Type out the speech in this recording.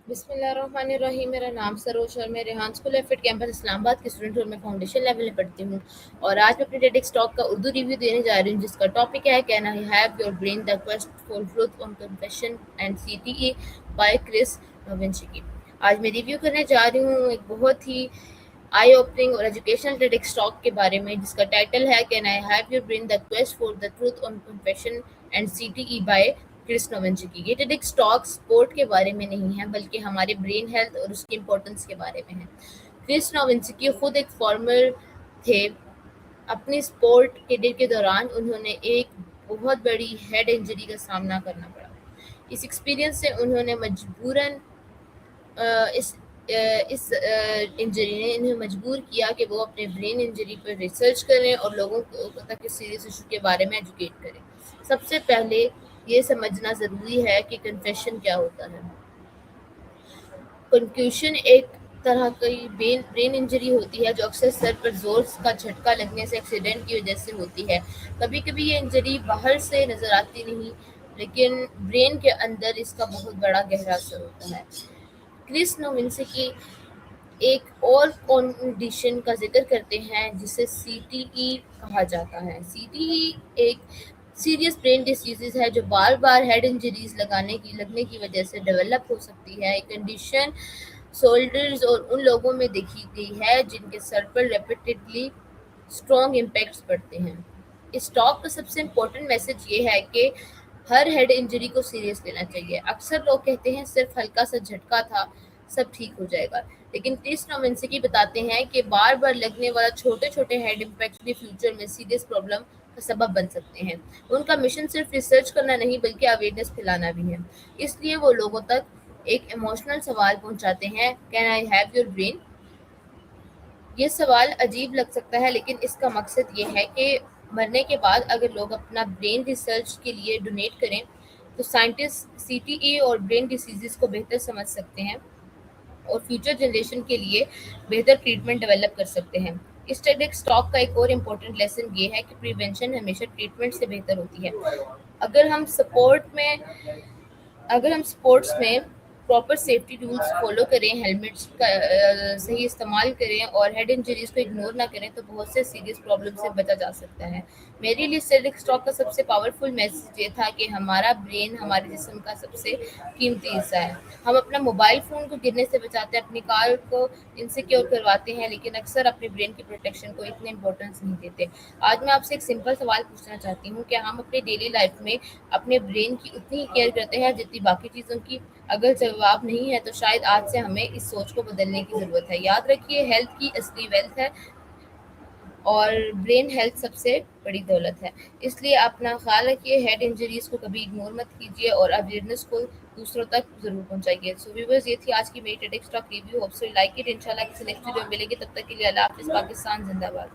बिस्मिल्लाहिर्रहमानिर्रहीम। मेरा नाम सरोज और मैं रेहान स्कूल एफिट कैंपस इस्लामाबाद की स्टूडेंट हूँ और मैं फाउंडेशन लेवल में पढ़ती हूँ। और आज मैं अपने टेडेक्स टॉक का उर्दू रिव्यू देने जा रही हूँ जिसका टॉपिक है can I have your brain the quest for truth on confession and CTE by Chris Novinsky. आज मैं रिव्यू करने जा रही हूँ एक बहुत ही आई ओपनिंग और एजुकेशनल टेडेक्स टॉक के बारे में जिसका टाइटल है can I have your brain the quest for the truth on confession and CTE by Chris Novinsky. ये टेडेक्स टॉक स्पोर्ट के बारे में नहीं है बल्कि हमारे ब्रेन हेल्थ और उसकी इम्पोर्टेंस के बारे में है। क्रिस नोविंस्की खुद एक फॉर्मर थे। अपनी स्पोर्ट करियर के दौरान उन्होंने एक बहुत बड़ी हेड इंजरी का सामना करना पड़ा। इस एक्सपीरियंस से उन्होंने मजबूरन इस इंजरी ने इन्हें मजबूर किया कि वो अपने ब्रेन इंजरी पर रिसर्च करें और लोगों को तक इस सीरियस इशू के बारे में एजुकेट करें। सबसे पहले ये समझना ज़रूरी है कि कन्फेशन क्या होता है। कंक्यूशन एक तरह की ब्रेन इंजरी होती है जो अक्सर सर पर जोर का झटका लगने से एक्सीडेंट की वजह से होती है। कभी कभी ये इंजरी बाहर से नज़र आती नहीं लेकिन ब्रेन के अंदर इसका बहुत बड़ा गहरा असर होता है। क्रिस नोविंस्की एक और कंडीशन का जिक्र करते हैं जिसे सीटीई कहा जाता है। सीटीई एक सीरियस ब्रेन डिसीज़ है जो बार बार हेड इंजरीज लगने की वजह से डेवलप हो सकती है। एक कंडीशन सोल्जर्स और उन लोगों में देखी गई है जिनके सर पर रेपिटेडली स्ट्रॉन्ग इम्पैक्ट्स पड़ते हैं। इस टॉक का सबसे इम्पोर्टेंट मैसेज ये है कि हर हेड इंजरी को सीरियस लेना चाहिए। अक्सर लोग कहते हैं सिर्फ हल्का सा झटका था, सब ठीक हो जाएगा, लेकिन क्रिस नोविंस्की बताते हैं कि बार बार लगने वाला छोटे छोटे हेड इम्पैक्ट भी फ्यूचर में सीरियस प्रॉब्लम का सबब बन सकते हैं। उनका मिशन सिर्फ रिसर्च करना नहीं बल्कि अवेयरनेस फैलाना भी है। इसलिए वो लोगों तक एक इमोशनल सवाल पहुंचाते हैं, can I have your brain. ये सवाल अजीब लग सकता है लेकिन इसका मकसद ये है कि मरने के बाद अगर लोग अपना ब्रेन रिसर्च के लिए डोनेट करें तो साइंटिस्ट सीटीई और ब्रेन डिसीजेस को बेहतर समझ सकते हैं और फ्यूचर जनरेशन के लिए बेहतर ट्रीटमेंट डेवलप कर सकते हैं। इस टेडेक्स टॉक का एक और इम्पोर्टेंट लेसन ये है कि प्रिवेंशन हमेशा ट्रीटमेंट से बेहतर होती है। अगर हम सपोर्ट में अगर हम स्पोर्ट्स में प्रॉपर सेफ्टी रूल्स फॉलो करें, हेलमेट्स का सही इस्तेमाल करें और हेड इंजरीज को इग्नोर ना करें तो बहुत से सीरियस प्रॉब्लम से बचा जा सकता है। मेरे लिए सेल्फ स्टॉक का सबसे पावरफुल मैसेज ये था कि हमारा ब्रेन हमारे जिस्म का सबसे कीमती हिस्सा है। हम अपना मोबाइल फ़ोन को गिरने से बचाते हैं, अपनी कार को इनसिक्योर करवाते हैं, लेकिन अक्सर अपने ब्रेन की प्रोटेक्शन को इतने इंपॉर्टेंस नहीं देते। आज मैं आपसे एक सिंपल सवाल पूछना चाहती हूँ, क्या हम अपने डेली लाइफ में अपने ब्रेन की उतनी ही केयर करते हैं जितनी बाकी चीज़ों की? अगर जवाब नहीं है तो शायद आज से हमें इस सोच को बदलने की ज़रूरत है। याद रखिए, हेल्थ की असली वेल्थ है और ब्रेन हेल्थ सबसे बड़ी दौलत है। इसलिए अपना ख्याल रखिए, हेड इंजरीज़ को कभी इग्नोर मत कीजिए और अवेयरनेस को दूसरों तक ज़रूर पहुँचाइए। सो व्यूअर्स, ये थी आज की मेरी TEDx talk review. Hope so you like it. इंशाल्लाह किसी नेक्स्ट वीडियो में मिलेंगे, तब तक के लिए अल्लाह हाफ़िज़। पाकिस्तान ज़िंदाबाद।